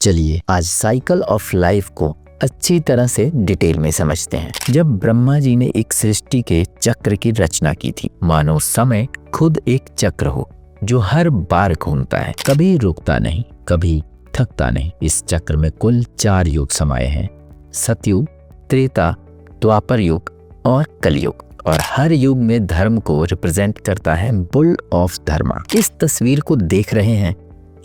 चलिए आज cycle of life को अच्छी तरह से डिटेल में समझते हैं। जब ब्रह्मा जी ने एक सृष्टि के चक्र की रचना की थी, मानो समय खुद एक चक्र हो जो हर बार घूमता है, कभी रुकता नहीं, कभी थकता नहीं। इस चक्र में कुल 4 युग समाये हैं, सतयुग, त्रेता, द्वापर युग और कलयुग। और हर युग में धर्म को रिप्रेजेंट करता है बुल ऑफ धर्मा। इस तस्वीर को देख रहे हैं,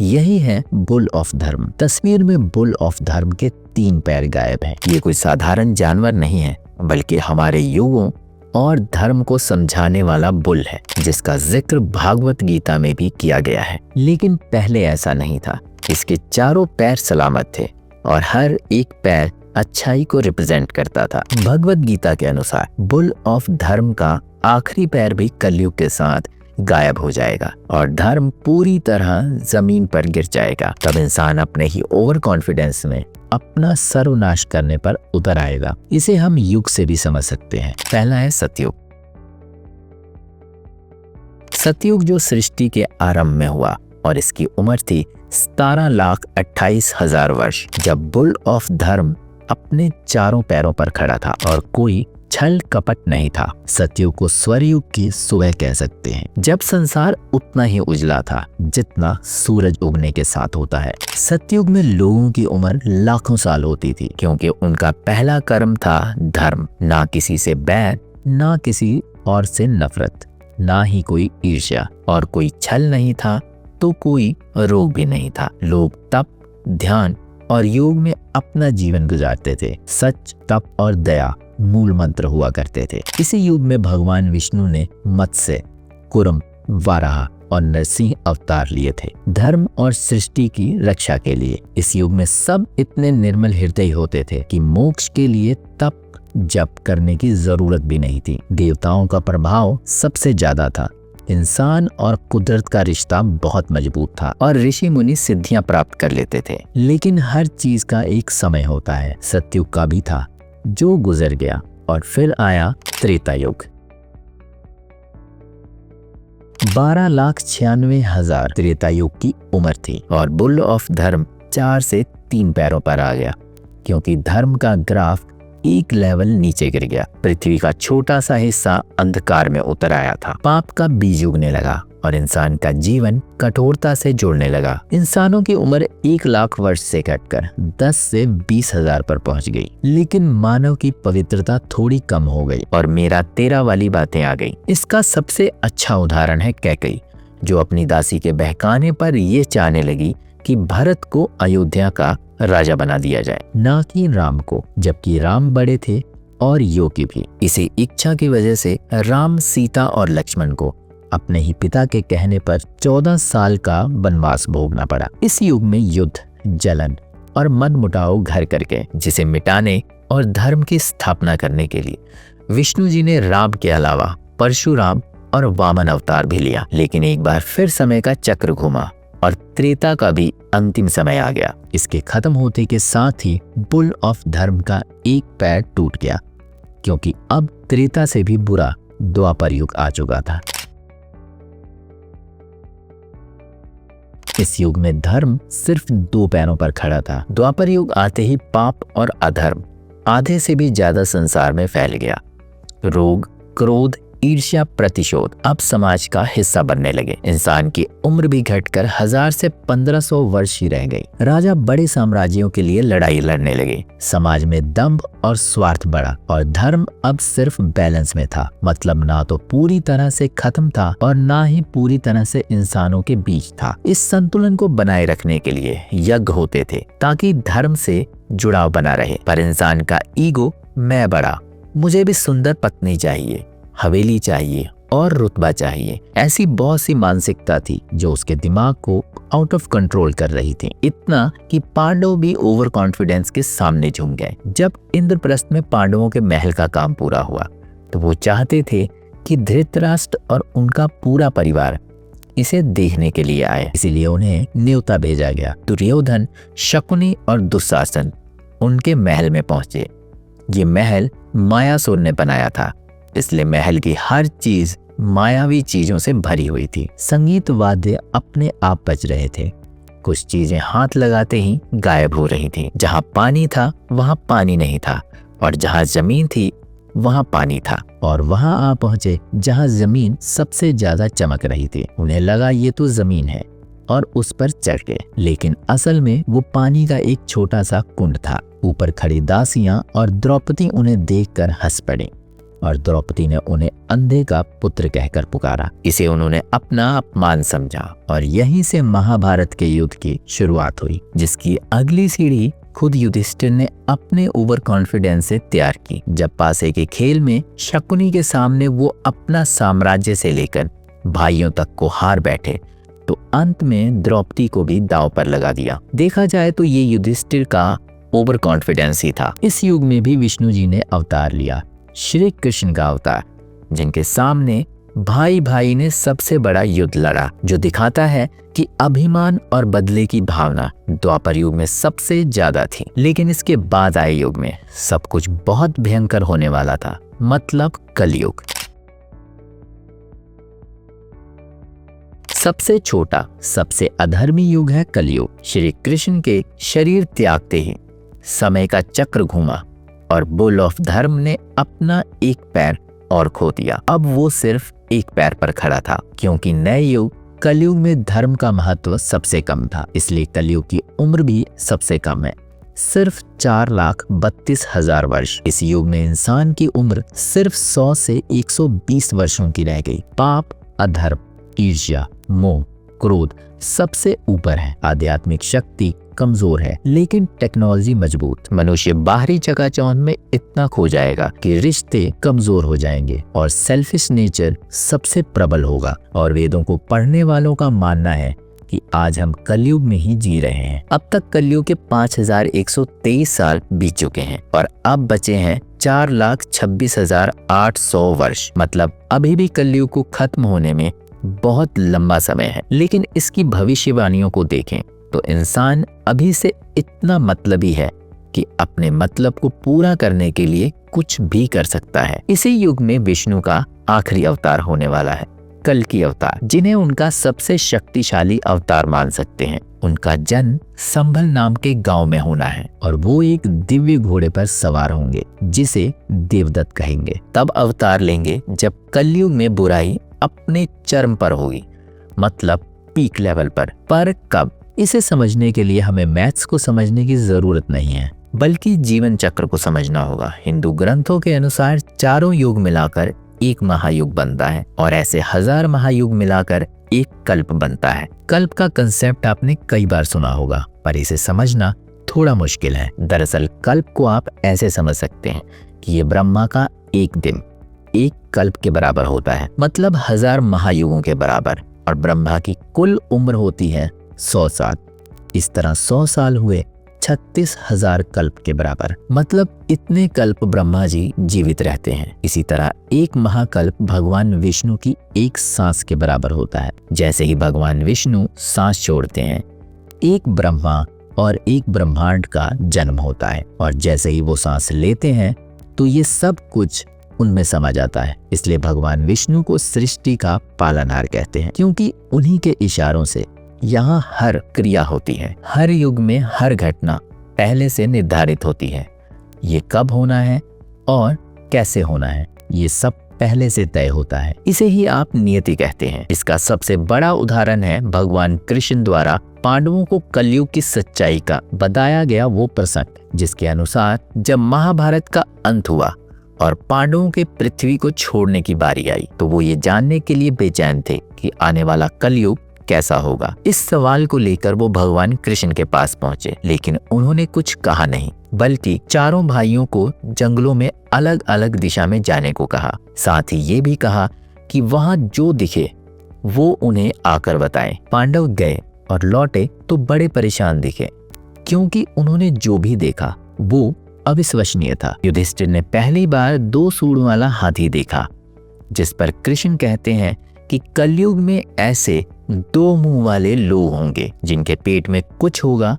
यही है बुल ऑफ धर्म। तस्वीर में बुल ऑफ धर्म के 3 पैर गायब हैं। ये कोई साधारण जानवर नहीं है, बल्कि हमारे युगों और धर्म को समझाने वाला बुल है, जिसका जिक्र भागवत गीता में भी किया गया है। लेकिन पहले ऐसा नहीं था। इसके चारों पैर सलामत थे और हर एक पैर अच्छाई को रिप्रेजेंट करता था। भगवत गीता के अनुसार बुल ऑफ धर्म का आखिरी पैर भी कलयुग के साथ गायब हो जाएगा और धर्म पूरी तरह जमीन पर गिर जाएगा। तब इंसान अपने ही ओवर कॉन्फिडेंस में अपना सर्वनाश करने पर उतर आएगा। इसे हम युग से भी समझ सकते हैं। पहला है सतयुग। सतयुग जो सृष्टि के आरंभ में हुआ और इसकी उम्र थी 17,28,000 वर्ष, जब बुल ऑफ धर्म अपने चारों पैरों पर खड़ा था और कोई छल कपट नहीं था। सतयुग को स्वर्युग की सुबह कह सकते हैं, जब संसार उतना ही उजला था जितना सूरज उगने के साथ होता है। सतयुग में लोगों की उम्र लाखों साल होती थी, क्योंकि उनका पहला कर्म था धर्म। ना किसी से बैर, ना किसी और से नफरत, ना ही कोई ईर्ष्या, और कोई छल नहीं था तो कोई रोग भी नहीं था। लोग तप, ध्यान और योग में अपना जीवन गुजारते थे। सच, तप और दया मूल मंत्र हुआ करते थे। इसी युग में भगवान विष्णु ने मत्स्य, कुर्म, वाराह और नरसिंह अवतार लिए थे, धर्म और सृष्टि की रक्षा के लिए। इस युग में सब इतने निर्मल हृदय होते थे कि मोक्ष के लिए तप जप करने की जरूरत भी नहीं थी। देवताओं का प्रभाव सबसे ज्यादा था। इंसान और कुदरत का रिश्ता बहुत मजबूत था और ऋषि मुनि सिद्धियां प्राप्त कर लेते थे। लेकिन हर चीज का एक समय होता है। सतयुग का भी था, जो गुजर गया, और फिर आया त्रेता युग। 12,96,000 त्रेता युग की उम्र थी और बुल ऑफ धर्म 4 से 3 पैरों पर आ गया, क्योंकि धर्म का ग्राफ एक लेवल नीचे गिर गया। पृथ्वी का छोटा सा हिस्सा अंधकार में उतर आया था। पाप का बीज उगने लगा और इंसान का जीवन कठोरता से जुड़ने लगा। इंसानों की उम्र 1,00,000 वर्ष से घटकर 10 से 20,000 पर पहुंच गई। लेकिन मानव की पवित्रता थोड़ी कम हो गई और मेरा तेरा वाली बातें आ गई। इसका सबसे अच्छा उदाहरण है कैकेयी, जो अपनी दासी के बहकाने पर यह चाहने लगी कि भरत को अयोध्या का राजा बना दिया जाए, ना कि राम को, जबकि राम बड़े थे और योगी भी। इसी इच्छा की वजह से राम, सीता और लक्ष्मण को अपने ही पिता के कहने पर 14 साल का वनवास भोगना पड़ा। इस युग में युद्ध, जलन और मनमुटाव घर करके जिसे मिटाने और धर्म की स्थापना करने के लिए विष्णु जी ने राम के अलावा परशुराम और वामन अवतार भी लिया। लेकिन एक बार फिर समय का चक्र घूमा और त्रेता का भी अंतिम समय आ गया। इसके खत्म होते के साथ ही बुल ऑफ धर्म का एक पैर टूट गया, क्योंकि अब त्रेता से भी बुरा द्वापर युग आ चुका था। इस युग में धर्म सिर्फ 2 पैरों पर खड़ा था। द्वापर युग आते ही पाप और अधर्म आधे से भी ज्यादा संसार में फैल गया। रोग, क्रोध, ईर्ष्या, प्रतिशोध अब समाज का हिस्सा बनने लगे। इंसान की उम्र भी घटकर 1000 से 1500 वर्ष ही रह गई। राजा बड़े साम्राज्यों के लिए लड़ाई लड़ने लगे। समाज में दंभ और स्वार्थ बढ़ा और धर्म अब सिर्फ बैलेंस में था। मतलब ना तो पूरी तरह से खत्म था और ना ही पूरी तरह से इंसानों के बीच था। इस संतुलन को बनाए रखने के लिए यज्ञ होते थे, ताकि धर्म से जुड़ाव बना रहे। पर इंसान का ईगो, मैं बड़ा, मुझे भी सुंदर पत्नी चाहिए, हवेली चाहिए और रुतबा चाहिए, ऐसी बहुत सी मानसिकता थी जो उसके दिमाग को आउट ऑफ कंट्रोल कर रही थी। इतना कि पांडव भी ओवर कॉन्फिडेंस के सामने झुक गए। जब इंद्रप्रस्थ में पांडवों के महल का काम पूरा हुआ तो वो चाहते थे कि धृतराष्ट्र और उनका पूरा परिवार इसे देखने के लिए आए। इसीलिए उन्हें न्योता भेजा गया। दुर्योधन, शकुनी और दुशासन उनके महल में पहुंचे। ये महल मायासुर ने बनाया था, इसलिए महल की हर चीज मायावी चीजों से भरी हुई थी। संगीत वाद्य अपने आप बज रहे थे। कुछ चीजें हाथ लगाते ही गायब हो रही थी। जहां पानी था वहां पानी नहीं था, और जहां जमीन थी वहां पानी था। और वहां आ पहुंचे जहां जमीन सबसे ज्यादा चमक रही थी। उन्हें लगा ये तो जमीन है और उस पर चढ़ गए, लेकिन असल में वो पानी का एक छोटा सा कुंड था। ऊपर खड़ी दासियां और द्रौपदी उन्हें देखकर हंस पड़ी, और द्रौपदी ने उन्हें अंधे का पुत्र कहकर पुकारा। इसे उन्होंने अपना अपमान समझा, और यहीं से महाभारत के युद्ध की शुरुआत हुई, जिसकी अगली सीढ़ी खुद युधिष्ठिर ने अपने ओवर कॉन्फिडेंस से तैयार की। जब पासे के खेल में शकुनी के सामने वो अपना साम्राज्य से लेकर भाइयों तक को हार बैठे, तो अंत में द्रौपदी को भी दांव पर लगा दिया। देखा जाए तो ये युधिष्ठिर का ओवर कॉन्फिडेंस ही था। इस युग में भी विष्णु जी ने अवतार लिया, श्री कृष्ण का अवतार, जिनके सामने भाई भाई ने सबसे बड़ा युद्ध लड़ा, जो दिखाता है कि अभिमान और बदले की भावना द्वापर युग में सबसे ज्यादा थी। लेकिन इसके बाद आए युग में सब कुछ बहुत भयंकर होने वाला था, मतलब कलयुग। सबसे छोटा, सबसे अधर्मी युग है कलयुग। श्री कृष्ण के शरीर त्यागते ही समय का चक्र घूमा और बुल ऑफ धर्म ने अपना एक पैर और खो दिया। अब वो सिर्फ एक पैर पर खड़ा था, क्योंकि नए युग कलयुग में धर्म का महत्व सबसे कम था। इसलिए कलयुग की उम्र भी सबसे कम है, सिर्फ 4,32,000 वर्ष। इस युग में इंसान की उम्र सिर्फ 100 से 120 वर्षों की रह गई। पाप, अधर्म, ईर्ष्या, मोह, क्रोध सबसे ऊपर है। आध्यात्मिक शक्ति कमजोर है, लेकिन टेक्नोलॉजी मजबूत। मनुष्य बाहरी चकाचौंध में इतना खो जाएगा कि रिश्ते कमजोर हो जाएंगे और सेल्फिश नेचर सबसे प्रबल होगा। और वेदों को पढ़ने वालों का मानना है कि आज हम कलयुग में ही जी रहे हैं। अब तक कलयुग के 5,123 साल बीत चुके हैं और अब बचे हैं 4,26,800 वर्ष। मतलब अभी भी कलयुग को खत्म होने में बहुत लंबा समय है। लेकिन इसकी भविष्यवाणियों को देखें तो इंसान अभी से इतना मतलबी है कि अपने मतलब को पूरा करने के लिए कुछ भी कर सकता है। इसी युग में विष्णु का आखिरी अवतार होने वाला है, कल्कि अवतार, जिन्हें उनका सबसे शक्तिशाली अवतार मान सकते हैं। उनका जन्म संभल नाम के गांव में होना है और वो एक दिव्य घोड़े पर सवार होंगे, जिसे देवदत्त कहेंगे। तब अवतार लेंगे जब कलयुग में बुराई अपने चरम पर होगी, मतलब पीक लेवल पर कब? इसे समझने के लिए हमें मैथ्स को समझने की जरूरत नहीं है, बल्कि जीवन चक्र को समझना होगा। हिंदू ग्रंथों के अनुसार चारों युग मिलाकर एक महायुग बनता है और ऐसे 1000 महायुग मिलाकर एक कल्प बनता है। कल्प का कंसेप्ट आपने कई बार सुना होगा, पर इसे समझना थोड़ा मुश्किल है। दरअसल कल्प को आप ऐसे समझ सकते हैं कि ये ब्रह्मा का एक दिन एक कल्प के बराबर होता है, मतलब 1000 महायुगों के बराबर। और ब्रह्मा की कुल उम्र होती है 100 साल। इस तरह 100 साल हुए 36,000 कल्प के बराबर, मतलब इतने कल्प ब्रह्मा जी जीवित रहते हैं। इसी तरह एक महाकल्प भगवान विष्णु की एक सांस के बराबर होता है। जैसे ही भगवान विष्णु सांस छोड़ते हैं, एक ब्रह्मा और एक ब्रह्मांड का जन्म होता है, और जैसे ही वो सांस लेते हैं तो ये सब कुछ उनमें समा जाता है। इसलिए भगवान विष्णु को सृष्टि का पालनहार कहते हैं, क्योंकि उन्हीं के इशारों से यहाँ हर क्रिया होती है। हर युग में हर घटना पहले से निर्धारित होती है। ये कब होना है और कैसे होना है, ये सब पहले से तय होता है। इसे ही आप नियति कहते हैं। इसका सबसे बड़ा उदाहरण है भगवान कृष्ण द्वारा पांडवों को कलयुग की सच्चाई का बताया गया वो प्रसंग, जिसके अनुसार जब महाभारत का अंत हुआ और पांडवों के पृथ्वी को छोड़ने की बारी आई, तो वो ये जानने के लिए बेचैन थे कि आने वाला कलयुग कैसा होगा। इस सवाल को लेकर वो भगवान कृष्ण के पास पहुंचे, लेकिन उन्होंने कुछ कहा नहीं, बल्कि चारों भाइयों को जंगलों में अलग अलग दिशा में जाने को कहा। साथ ही ये भी कहा कि वहां जो दिखे वो उन्हें आकर बताएं। पांडव गए और लौटे तो बड़े परेशान दिखे, क्योंकि उन्होंने जो भी देखा वो अविश्वसनीय था। युधिष्ठिर ने पहली बार 2 सूंड वाला हाथी देखा, जिस पर कृष्ण कहते हैं कि कलयुग में ऐसे 2 मुंह वाले लोग होंगे, जिनके पेट में कुछ होगा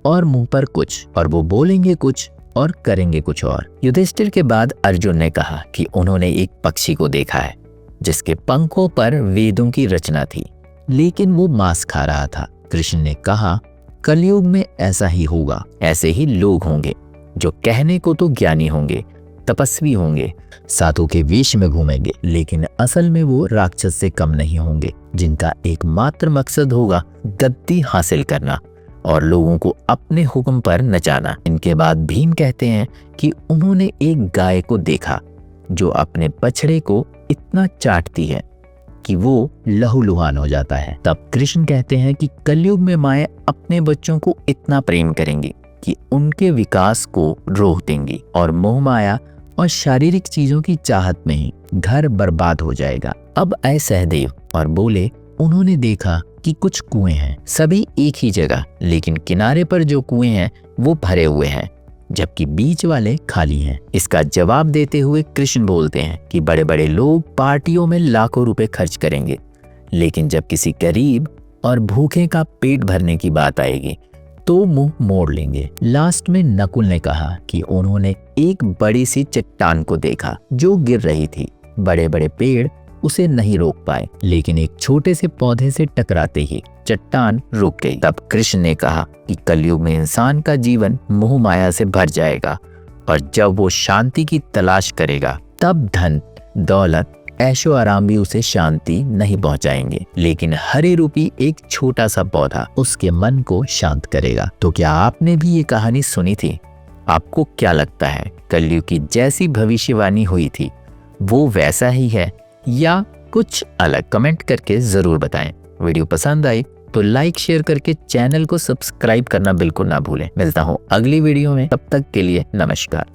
और मुंह पर कुछ, और वो बोलेंगे कुछ और करेंगे कुछ और। युधिष्ठिर के बाद अर्जुन ने कहा कि उन्होंने एक पक्षी को देखा है, जिसके पंखों पर वेदों की रचना थी, लेकिन वो मांस खा रहा था। कृष्ण ने कहा कलयुग में ऐसा ही होगा। ऐसे ही लोग होंगे जो कहने को तो ज्ञानी होंगे, तपस्वी होंगे, साधु के वेश में घूमेंगे, लेकिन असल में वो राक्षस से कम नहीं होंगे, जिनका एकमात्र मकसद होगा गद्दी हासिल करना और लोगों को अपने हुक्म पर नचाना। इनके बाद भीम कहते हैं कि उन्होंने एक गाय को देखा जो अपने बछड़े को इतना चाटती है कि वो लहूलुहान हो जाता है। तब कृष्ण कहते हैं कि कलयुग में माएँ अपने बच्चों को इतना प्रेम करेंगी कि उनके विकास को रोक देंगी और मोह माया और शारीरिक चीजों की चाहत में ही घर बर्बाद हो जाएगा। अब आए सहदेव और बोले, उन्होंने देखा कि कुछ कुएं हैं, सभी एक ही जगह, लेकिन किनारे पर जो कुएं हैं वो भरे हुए हैं, जबकि बीच वाले खाली हैं। इसका जवाब देते हुए कृष्ण बोलते हैं कि बड़े बड़े लोग पार्टियों में लाखों रुपए खर्च करेंगे, लेकिन जब किसी गरीब और भूखे का पेट भरने की बात आएगी तो मुंह मोड़ लेंगे। लास्ट में नकुल ने कहा कि उन्होंने एक बड़ी सी चट्टान को देखा जो गिर रही थी। बड़े बड़े पेड़ उसे नहीं रोक पाए, लेकिन एक छोटे से पौधे से टकराते ही चट्टान रुक गई। तब कृष्ण ने कहा कि कलयुग में इंसान का जीवन मोह माया से भर जाएगा और जब वो शांति की तलाश करेगा तब धन, दौलत, ऐशो आराम भी उसे शांति नहीं पहुंचाएंगे, लेकिन हरे रूपी एक छोटा सा पौधा उसके मन को शांत करेगा। तो क्या आपने भी ये कहानी सुनी थी? आपको क्या लगता है, कलयुग की जैसी भविष्यवाणी हुई थी वो वैसा ही है या कुछ अलग? कमेंट करके जरूर बताएं। वीडियो पसंद आई तो लाइक शेयर करके चैनल को सब्सक्राइब करना बिल्कुल ना भूलें। मिलता हूँ अगली वीडियो में, तब तक के लिए नमस्कार।